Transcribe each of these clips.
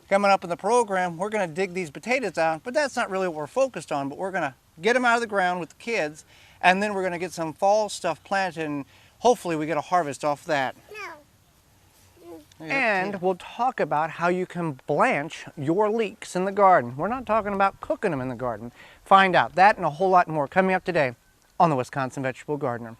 coming up in the program, we're going to dig these potatoes out, but that's not really what we're focused on. But we're going to get them out of the ground with the kids, and then we're going to get some fall stuff planted, and hopefully we get a harvest off that. And we'll talk about how you can blanch your leeks in the garden. We're not talking about cooking them in the garden. Find out that and a whole lot more coming up today on the Wisconsin Vegetable Gardener.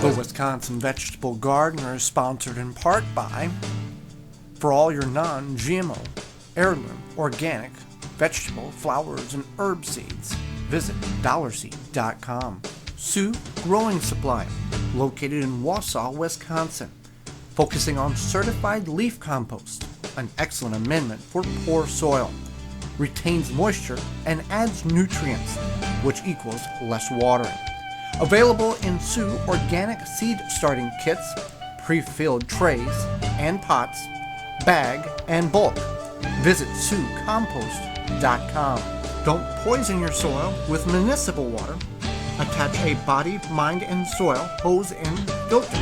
The Wisconsin Vegetable Gardener is sponsored in part by, for all your non-GMO, heirloom, organic, vegetable, flowers, and herb seeds, visit dollarseed.com. Sioux Growing Supply, located in Wausau, Wisconsin, focusing on certified leaf compost, an excellent amendment for poor soil, retains moisture and adds nutrients, which equals less watering. Available in Sioux organic seed starting kits, pre-filled trays and pots, bag and bulk. Visit SiouxCompost.com. Don't poison your soil with municipal water. Attach a body, mind, and soil hose and filter.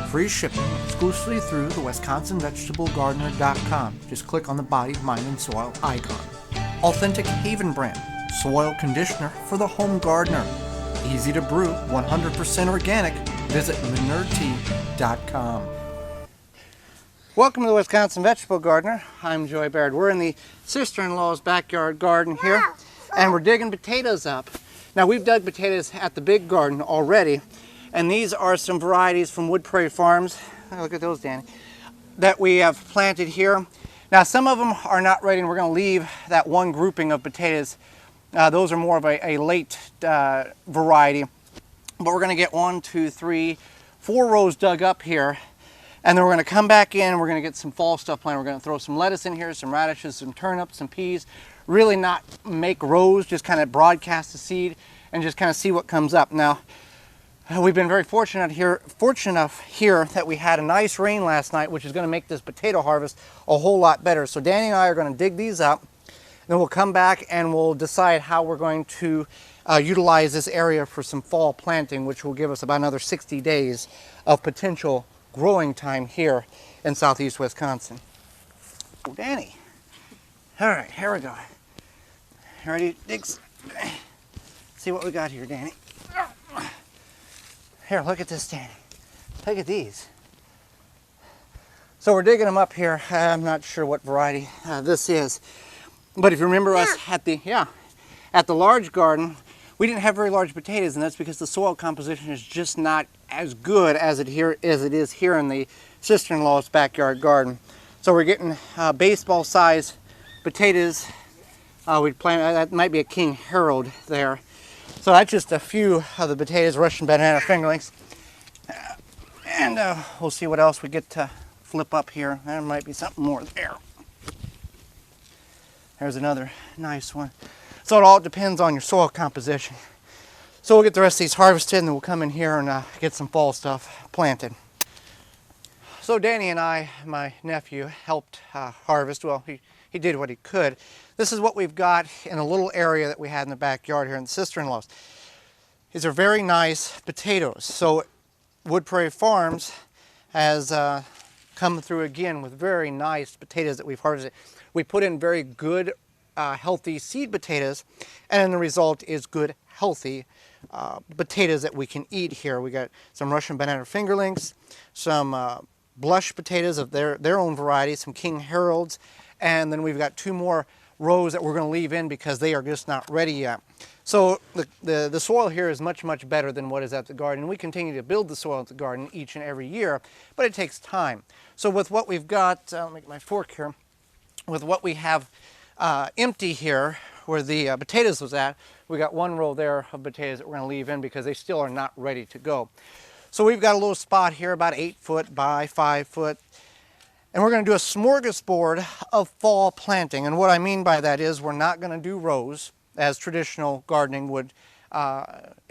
Free shipping exclusively through the WisconsinVegetableGardener.com. Just click on the body, mind, and soil icon. Authentic Haven brand soil conditioner for the home gardener. Easy to brew, 100% organic. Visit MinerTea.com. Welcome to the Wisconsin Vegetable Gardener. I'm Joy Baird. We're in the sister-in-law's backyard garden here, and we're digging potatoes up. Now, we've dug potatoes at the big garden already, and these are some varieties from Wood Prairie Farms. Oh, look at those, Danny, that we have planted here. Now, some of them are not ready, and we're going to leave that one grouping of potatoes. Those are more of a late variety, but we're going to get 1, 2, 3, 4 rows dug up here, and then we're going to come back in and we're going to get some fall stuff planted. We're going to throw some lettuce in here, some radishes, some turnips, some peas. Really not make rows, just kind of broadcast the seed and just kind of see what comes up. Now, we've been very fortunate enough here that we had a nice rain last night, which is going to make this potato harvest a whole lot better. So Danny and I are going to dig these up. Then we'll come back and we'll decide how we're going to utilize this area for some fall planting, which will give us about another 60 days of potential growing time here in southeast Wisconsin. Oh, Danny. All right, here we go. Ready to dig? See what we got here, Danny. Here, look at this, Danny. Look at these. So we're digging them up here. I'm not sure what variety this is. But if you remember us at the large garden, we didn't have very large potatoes, and that's because the soil composition is just not as good as it is here in the sister-in-law's backyard garden. So we're getting baseball-sized potatoes. We planted, that might be a King Harold there. So that's just a few of the potatoes, Russian banana fingerlings, and we'll see what else we get to flip up here. There might be something more there. There's another nice one. So it all depends on your soil composition. So we'll get the rest of these harvested, and then we'll come in here and get some fall stuff planted. So Danny and I, my nephew, helped harvest. Well, he did what he could. This is what we've got in a little area that we had in the backyard here in the sister-in-law's. These are very nice potatoes. So Wood Prairie Farms has come through again with very nice potatoes that we've harvested. We put in very good, healthy seed potatoes, and the result is good, healthy potatoes that we can eat here. We got some Russian banana fingerlings, some blush potatoes of their own variety, some King Harolds, and then we've got 2 more rows that we're going to leave in because they are just not ready yet. So the soil here is much, much better than what is at the garden. We continue to build the soil at the garden each and every year, but it takes time. So with what we've got, I'll make my fork here, with what we have empty here, where the potatoes was at, we got 1 row there of potatoes that we're going to leave in because they still are not ready to go. So we've got a little spot here about 8 foot by 5 foot, and we're going to do a smorgasbord of fall planting. And what I mean by that is we're not going to do rows as traditional gardening would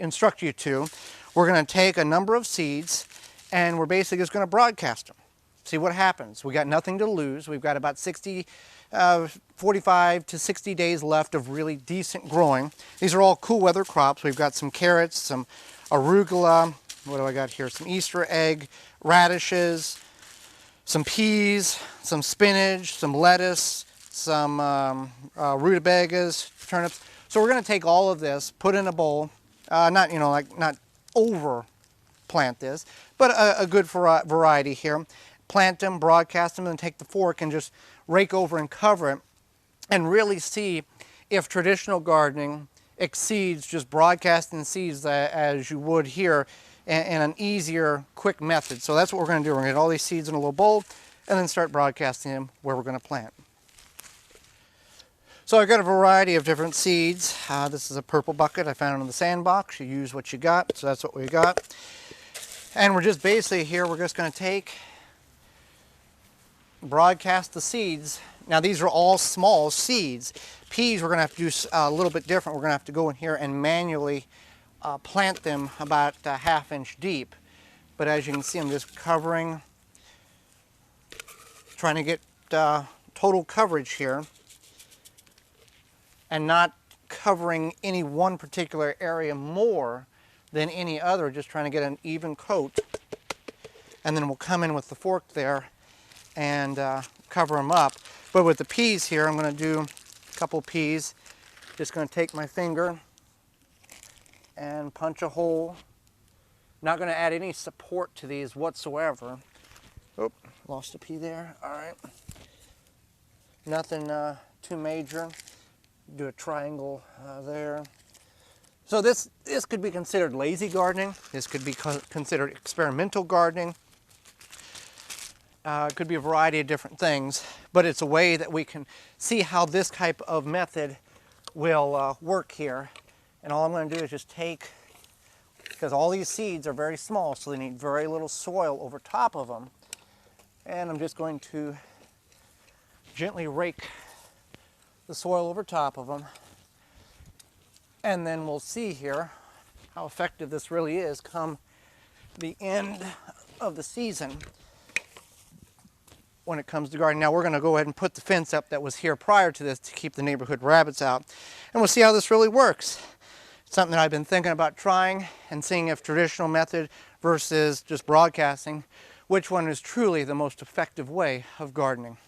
instruct you to. we're going to take a number of seeds and we're basically just going to broadcast them. See what happens. We got nothing to lose. We've got about 45 to 60 days left of really decent growing. These are all cool weather crops. We've got some carrots, some arugula, what do I got here? Some Easter egg, radishes, some peas, some spinach, some lettuce, some rutabagas, turnips. So we're going to take all of this, put in a bowl, not over plant this, but a good variety here. Plant them, broadcast them, and take the fork and just rake over and cover it and really see if traditional gardening exceeds just broadcasting seeds as you would here in an easier, quick method. So that's what we're going to do. We're going to get all these seeds in a little bowl and then start broadcasting them where we're going to plant. So I've got a variety of different seeds. This is a purple bucket I found in the sandbox. You use what you got, so that's what we got. And we're just basically here, we're just going to broadcast the seeds. Now these are all small seeds. Peas we're going to have to do a little bit different. We're going to have to go in here and manually plant them about a ½ inch deep. But as you can see, I'm just covering, trying to get total coverage here and not covering any one particular area more than any other, just trying to get an even coat. And then we'll come in with the fork there and cover them up. But with the peas here, I'm going to do a couple peas. Just going to take my finger and punch a hole. Not going to add any support to these whatsoever. Oh, lost a pea there. All right. Nothing too major. Do a triangle there. So this could be considered lazy gardening. This could be considered experimental gardening. It could be a variety of different things, but it's a way that we can see how this type of method will work here. And all I'm going to do is just take, because all these seeds are very small, so they need very little soil over top of them. And I'm just going to gently rake the soil over top of them. And then we'll see here how effective this really is come the end of the season when it comes to gardening. Now we're going to go ahead and put the fence up that was here prior to this to keep the neighborhood rabbits out. And we'll see how this really works. It's something that I've been thinking about trying and seeing if traditional method versus just broadcasting, which one is truly the most effective way of gardening.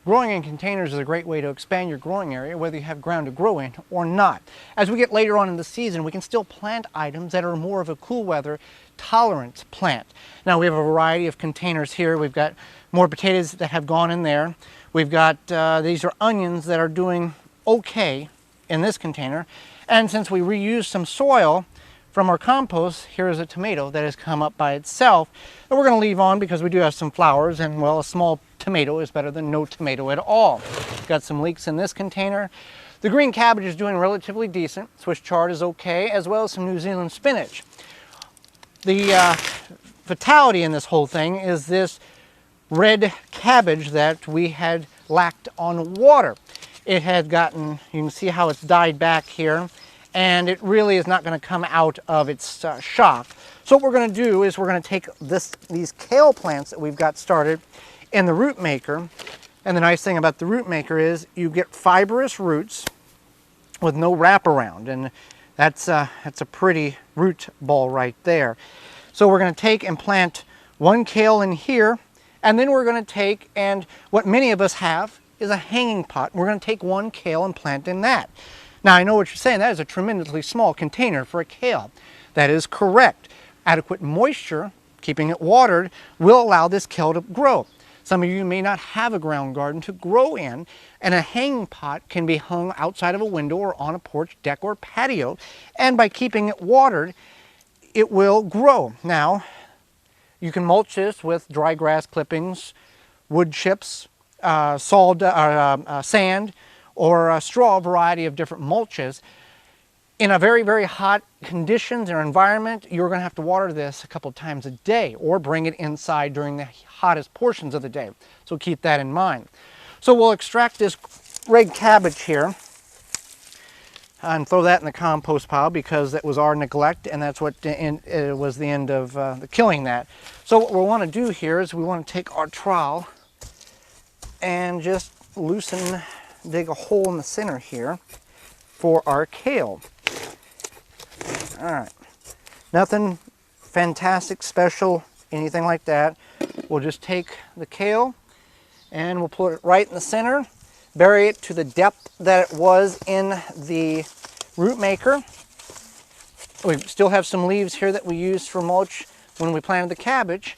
Growing in containers is a great way to expand your growing area, whether you have ground to grow in or not. As we get later on in the season, we can still plant items that are more of a cool weather tolerant plant. Now we have a variety of containers here. We've got more potatoes that have gone in there. We've got, these are onions that are doing okay in this container. And since we reused some soil from our compost, here is a tomato that has come up by itself that we're going to leave on because we do have some flowers, and well, a small tomato is better than no tomato at all. Got some leeks in this container. The green cabbage is doing relatively decent. Swiss chard is okay, as well as some New Zealand spinach. The fatality in this whole thing is this red cabbage that we had lacked on water. It had gotten, you can see how it's died back here, and it really is not going to come out of its shock. So what we're going to do is we're going to take these kale plants that we've got started in the root maker. And the nice thing about the root maker is you get fibrous roots with no wraparound, and that's a pretty root ball right there. So we're going to take and plant one kale in here, and then we're going to take, and what many of us have is a hanging pot. We're going to take one kale and plant in that. Now I know what you're saying, that is a tremendously small container for a kale. That is correct. Adequate moisture, keeping it watered, will allow this kale to grow. Some of you may not have a ground garden to grow in, and a hanging pot can be hung outside of a window or on a porch, deck, or patio, and by keeping it watered, it will grow. Now, you can mulch this with dry grass clippings, wood chips, sand, or a straw, variety of different mulches. In a very, very hot conditions or environment, you're going to have to water this a couple times a day or bring it inside during the hottest portions of the day. So keep that in mind. So we'll extract this red cabbage here. and throw that in the compost pile because that was our neglect, and that's what it was the end of killing that. So what we want to do here is we want to take our trowel and just dig a hole in the center here for our kale. All right, nothing fantastic, special, anything like that. We'll just take the kale and we'll put it right in the center, bury it to the depth that it was in the root maker. We still have some leaves here that we used for mulch when we planted the cabbage.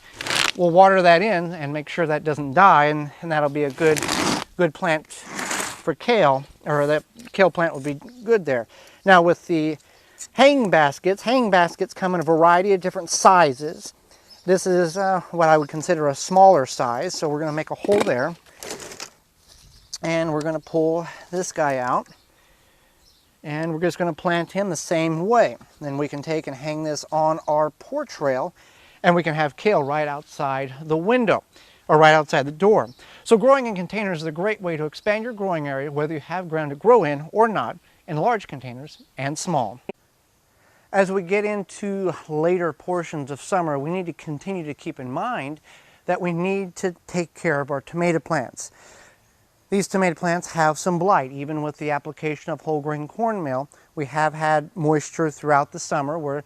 We'll water that in and make sure that doesn't die, and that'll be a good plant for kale, or that kale plant will be good there. Now with the hanging baskets come in a variety of different sizes. This is what I would consider a smaller size, so we're going to make a hole there. And we're going to pull this guy out. And we're just going to plant him the same way. Then we can take and hang this on our porch rail, and we can have kale right outside the window, or right outside the door. So growing in containers is a great way to expand your growing area, whether you have ground to grow in or not, in large containers and small. As we get into later portions of summer, we need to continue to keep in mind that we need to take care of our tomato plants. These tomato plants have some blight. Even with the application of whole grain cornmeal, we have had moisture throughout the summer where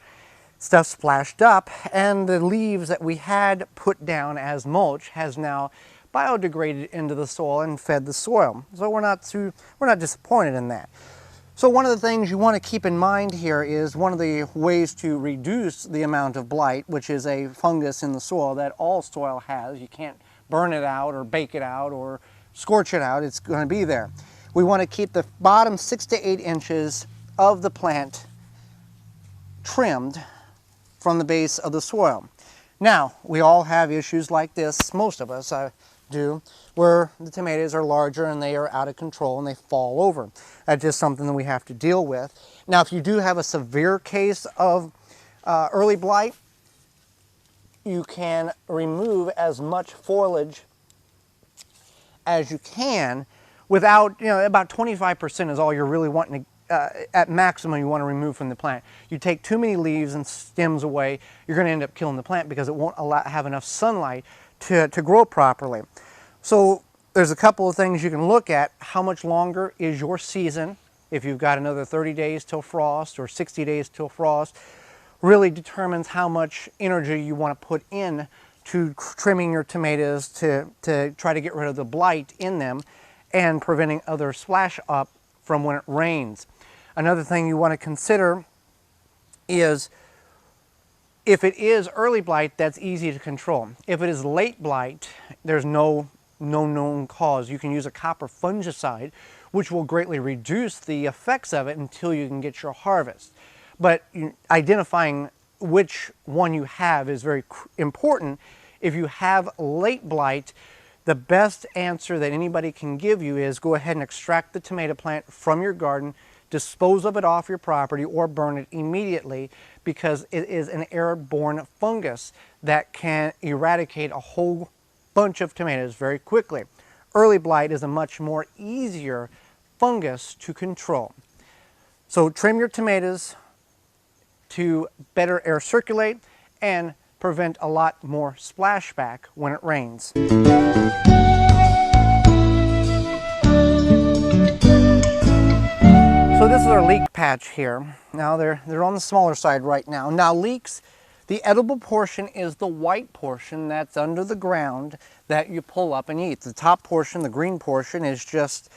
stuff splashed up, and the leaves that we had put down as mulch has now biodegraded into the soil and fed the soil. So we're not disappointed in that. So one of the things you want to keep in mind here is one of the ways to reduce the amount of blight, which is a fungus in the soil that all soil has. You can't burn it out or bake it out or scorch it out. It's going to be there. We want to keep the bottom 6 to 8 inches of the plant trimmed from the base of the soil. Now, we all have issues like this, most of us do, where the tomatoes are larger and they are out of control and they fall over. That's just something that we have to deal with. Now, if you do have a severe case of early blight, you can remove as much foliage as you can without, about 25% is all you're really wanting to, at maximum you want to remove from the plant. You take too many leaves and stems away, you're going to end up killing the plant because it won't have enough sunlight to grow properly. So there's a couple of things you can look at. How much longer is your season? If you've got another 30 days till frost or 60 days till frost, really determines how much energy you want to put in to trimming your tomatoes to try to get rid of the blight in them and preventing other splash up from when it rains. Another thing you want to consider is if it is early blight, that's easy to control. If it is late blight, there's no known cause. You can use a copper fungicide, which will greatly reduce the effects of it until you can get your harvest. But identifying which one you have is very important. If you have late blight, the best answer that anybody can give you is go ahead and extract the tomato plant from your garden, dispose of it off your property, or burn it immediately, because it is an airborne fungus that can eradicate a whole bunch of tomatoes very quickly. Early blight is a much more easier fungus to control. So trim your tomatoes to better air circulate and prevent a lot more splashback when it rains. So this is our leek patch here. Now they're on the smaller side right now. Now leeks, the edible portion is the white portion that's under the ground that you pull up and eat. The top portion, the green portion, is just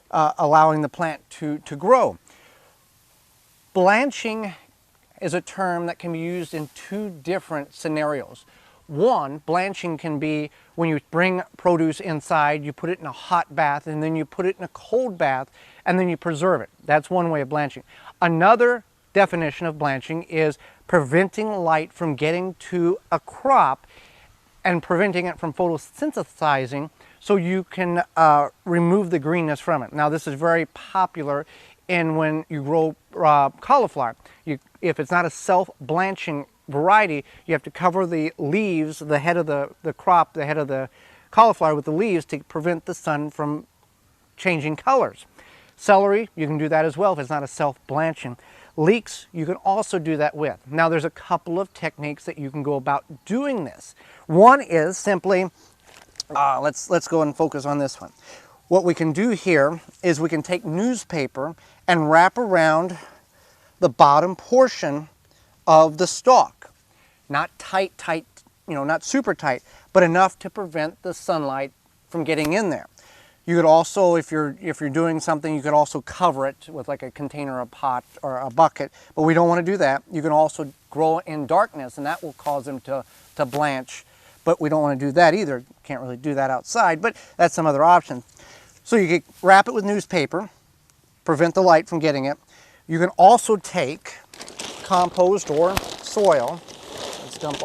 allowing the plant to grow. Blanching is a term that can be used in two different scenarios. One, blanching can be when you bring produce inside, you put it in a hot bath, and then you put it in a cold bath, and then you preserve it. That's one way of blanching. Another definition of blanching is preventing light from getting to a crop and preventing it from photosynthesizing so you can remove the greenness from it. Now this is very popular in when you grow cauliflower. If it's not a self-blanching variety, you have to cover the leaves, the head of the crop, the head of the cauliflower with the leaves to prevent the sun from changing colors. Celery, you can do that as well if it's not a self-blanching. Leeks, you can also do that with. Now there's a couple of techniques that you can go about doing this. One is simply, let's go and focus on this one. What we can do here is we can take newspaper and wrap around the bottom portion of the stalk. Not tight, not super tight, but enough to prevent the sunlight from getting in there. You could also, if you're doing something, you could also cover it with like a container, a pot, or a bucket, but we don't want to do that. You can also grow in darkness, and that will cause them to blanch, but we don't want to do that either. Can't really do that outside, but that's some other option. So you can wrap it with newspaper, prevent the light from getting it. You can also take compost or soil. Let's dump.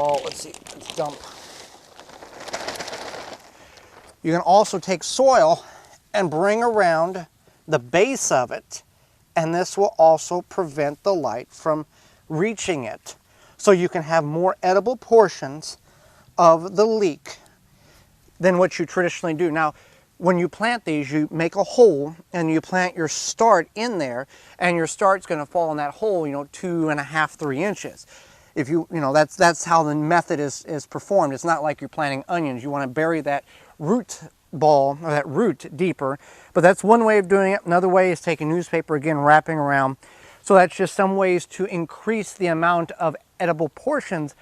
You can also take soil and bring around the base of it, and this will also prevent the light from reaching it. So you can have more edible portions of the leek than what you traditionally do. Now, when you plant these, you make a hole and you plant your start in there, and your start's going to fall in that hole, 2.5, 3 inches. If that's how the method is performed. It's not like you're planting onions. You want to bury that root ball or that root deeper, but that's one way of doing it. Another way is taking newspaper, again, wrapping around. So that's just some ways to increase the amount of edible portions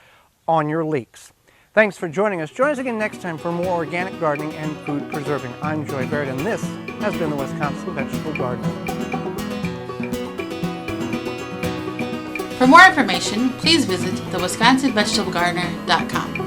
on your leeks. Thanks for joining us. Join us again next time for more organic gardening and food preserving. I'm Joy Baird, and this has been the Wisconsin Vegetable Gardener. For more information, please visit thewisconsinvegetablegardener.com.